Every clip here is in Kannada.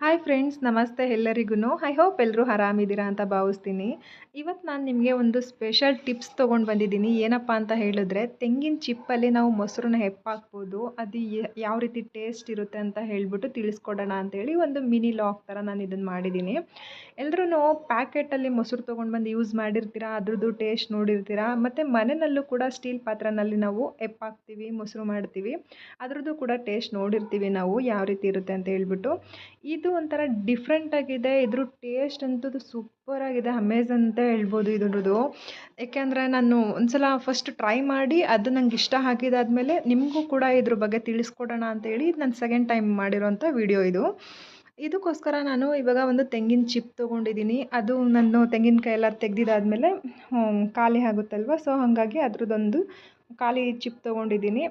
ಹಾಯ್ ಫ್ರೆಂಡ್ಸ್, ನಮಸ್ತೆ ಎಲ್ಲರಿಗೂ. ಐ ಹೋಪ್ ಎಲ್ಲರೂ ಆರಾಮಿದ್ದೀರಾ ಅಂತ ಭಾವಿಸ್ತೀನಿ. ಇವತ್ತು ನಾನು ನಿಮಗೆ ಒಂದು ಸ್ಪೆಷಲ್ ಟಿಪ್ಸ್ ತೊಗೊಂಡು ಬಂದಿದ್ದೀನಿ. ಏನಪ್ಪ ಅಂತ ಹೇಳಿದ್ರೆ, ತೆಂಗಿನ ಚಿಪ್ಪಲ್ಲಿ ನಾವು ಮೊಸರನ್ನ ಹೆಪ್ಪಾಕ್ಬೋದು, ಅದು ಯಾವ ರೀತಿ ಟೇಸ್ಟ್ ಇರುತ್ತೆ ಅಂತ ಹೇಳಿಬಿಟ್ಟು ತಿಳಿಸ್ಕೊಡೋಣ ಅಂತೇಳಿ ಒಂದು ಮಿನಿ ಲಾಗ್ ಥರ ನಾನು ಇದನ್ನು ಮಾಡಿದ್ದೀನಿ. ಎಲ್ಲರೂ ಪ್ಯಾಕೆಟಲ್ಲಿ ಮೊಸರು ತೊಗೊಂಡು ಬಂದು ಯೂಸ್ ಮಾಡಿರ್ತೀರಾ, ಅದ್ರದ್ದು ಟೇಸ್ಟ್ ನೋಡಿರ್ತೀರಾ. ಮತ್ತು ಮನೆಯಲ್ಲೂ ಕೂಡ ಸ್ಟೀಲ್ ಪಾತ್ರೆಯಲ್ಲಿ ನಾವು ಹೆಪ್ಪಾಕ್ತೀವಿ, ಮೊಸರು ಮಾಡ್ತೀವಿ, ಅದ್ರದ್ದು ಕೂಡ ಟೇಸ್ಟ್ ನೋಡಿರ್ತೀವಿ ನಾವು ಯಾವ ರೀತಿ ಇರುತ್ತೆ ಅಂತ ಹೇಳ್ಬಿಟ್ಟು. ಇದು ಒಂಥರ ಡಿಫ್ರೆಂಟಾಗಿದೆ. ಇದ್ರ ಟೇಸ್ಟ್ ಅಂತೂ ಸೂಪರಾಗಿದೆ, ಅಮೇಝ್ ಅಂತ ಹೇಳ್ಬೋದು ಇದ್ರದ್ದು. ಏಕೆಂದರೆ ನಾನು ಒಂದ್ಸಲ ಫಸ್ಟ್ ಟ್ರೈ ಮಾಡಿ ಅದು ನಂಗೆ ಇಷ್ಟ ಆಗಿದ್ದಾದಮೇಲೆ ನಿಮಗೂ ಕೂಡ ಇದ್ರ ಬಗ್ಗೆ ತಿಳಿಸ್ಕೊಡೋಣ ಅಂತೇಳಿ ನಾನು ಸೆಕೆಂಡ್ ಟೈಮ್ ಮಾಡಿರೋಂಥ ವಿಡಿಯೋ ಇದು. ಇದಕ್ಕೋಸ್ಕರ ನಾನು ಇವಾಗ ಒಂದು ತೆಂಗಿನ ಚಿಪ್ ತೊಗೊಂಡಿದ್ದೀನಿ. ಅದು ನಾನು ತೆಂಗಿನಕಾಯಿ ಎಲ್ಲ ತೆಗೆದಿದ್ದಾದಮೇಲೆ ಖಾಲಿ ಆಗುತ್ತಲ್ವ, ಸೊ ಹಾಗಾಗಿ ಅದ್ರದ್ದೊಂದು ಖಾಲಿ ಚಿಪ್ ತೊಗೊಂಡಿದ್ದೀನಿ.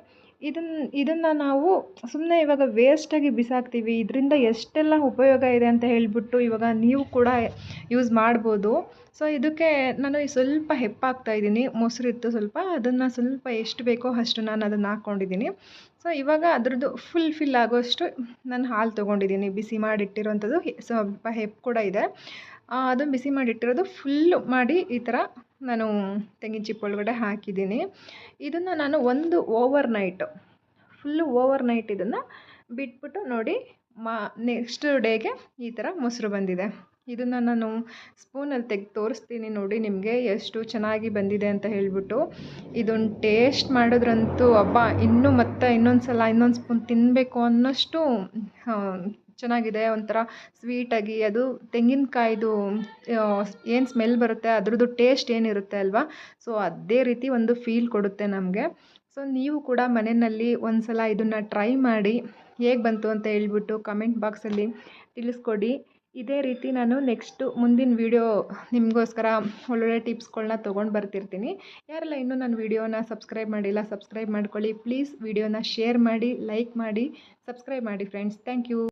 ಇದನ್ನು ನಾವು ಸುಮ್ಮನೆ ಇವಾಗ ವೇಸ್ಟಾಗಿ ಬಿಸಾಕ್ತೀವಿ, ಇದರಿಂದ ಎಷ್ಟೆಲ್ಲ ಉಪಯೋಗ ಇದೆ ಅಂತ ಹೇಳಿಬಿಟ್ಟು ಇವಾಗ ನೀವು ಕೂಡ ಯೂಸ್ ಮಾಡ್ಬೋದು. ಸೊ ಇದಕ್ಕೆ ನಾನು ಸ್ವಲ್ಪ ಹೆಪ್ಪಾಗ್ತಾಯಿದ್ದೀನಿ, ಮೊಸರಿತ್ತು ಸ್ವಲ್ಪ, ಅದನ್ನು ಸ್ವಲ್ಪ ಎಷ್ಟು ಬೇಕೋ ಅಷ್ಟು ನಾನು ಅದನ್ನು ಹಾಕ್ಕೊಂಡಿದ್ದೀನಿ. ಸೊ ಇವಾಗ ಅದ್ರದ್ದು ಫಿಲ್ ಆಗೋಷ್ಟು ನಾನು ಹಾಲು ತೊಗೊಂಡಿದ್ದೀನಿ, ಬಿಸಿ ಮಾಡಿಟ್ಟಿರೋಂಥದ್ದು. ಸ್ವಲ್ಪ ಹೆಪ್ಪು ಕೂಡ ಇದೆ, ಅದನ್ನು ಬಿಸಿ ಮಾಡಿಟ್ಟಿರೋದು ಫುಲ್ಲು ಮಾಡಿ ಈ ಥರ ನಾನು ತೆಂಗಿನ ಚಿಪ್ ಒಳಗಡೆ ಹಾಕಿದ್ದೀನಿ. ಇದನ್ನು ನಾನು ಒಂದು ಓವರ್ ನೈಟ್ ಇದನ್ನು ಬಿಟ್ಬಿಟ್ಟು ನೋಡಿ ನೆಕ್ಸ್ಟ್ ಡೇಗೆ ಈ ಥರ ಮೊಸರು ಬಂದಿದೆ. ಇದನ್ನು ನಾನು ಸ್ಪೂನಲ್ಲಿ ತೆಗೆದು ತೋರಿಸ್ತೀನಿ ನೋಡಿ ನಿಮಗೆ ಎಷ್ಟು ಚೆನ್ನಾಗಿ ಬಂದಿದೆ ಅಂತ ಹೇಳಿಬಿಟ್ಟು. ಇದೊಂದು ಟೇಸ್ಟ್ ಮಾಡಿದ್ರಂತೂ ಹಬ್ಬ, ಇನ್ನೊಂದು ಸ್ಪೂನ್ ತಿನ್ನಬೇಕು ಅನ್ನೋಷ್ಟು ಚೆನ್ನಾಗಿದೆ. ಒಂಥರ ಸ್ವೀಟಾಗಿ, ಅದು ತೆಂಗಿನಕಾಯ್ದು ಏನು ಸ್ಮೆಲ್ ಬರುತ್ತೆ, ಅದ್ರದ್ದು ಟೇಸ್ಟ್ ಏನಿರುತ್ತೆ ಅಲ್ವಾ, ಸೊ ಅದೇ ರೀತಿ ಒಂದು ಫೀಲ್ ಕೊಡುತ್ತೆ ನಮಗೆ. ಸೊ ನೀವು ಕೂಡ ಮನೆಯಲ್ಲಿ ಒಂದು ಸಲ ಇದನ್ನು ಟ್ರೈ ಮಾಡಿ ಹೇಗೆ ಬಂತು ಅಂತ ಹೇಳ್ಬಿಟ್ಟು ಕಮೆಂಟ್ ಬಾಕ್ಸಲ್ಲಿ ತಿಳಿಸ್ಕೊಡಿ. ಇದೇ ರೀತಿ ನಾನು ಮುಂದಿನ ವೀಡಿಯೋ ನಿಮಗೋಸ್ಕರ ಒಳ್ಳೊಳ್ಳೆ ಟಿಪ್ಸ್ಗಳನ್ನ ತೊಗೊಂಡು ಬರ್ತಿರ್ತೀನಿ. ಯಾರೆಲ್ಲ ಇನ್ನೂ ನನ್ನ ವೀಡಿಯೋನ ಸಬ್ಸ್ಕ್ರೈಬ್ ಮಾಡಿಲ್ಲ, ಸಬ್ಸ್ಕ್ರೈಬ್ ಮಾಡ್ಕೊಳ್ಳಿ ಪ್ಲೀಸ್. ವೀಡಿಯೋನ ಶೇರ್ ಮಾಡಿ, ಲೈಕ್ ಮಾಡಿ, ಸಬ್ಸ್ಕ್ರೈಬ್ ಮಾಡಿ ಫ್ರೆಂಡ್ಸ್. Thank you.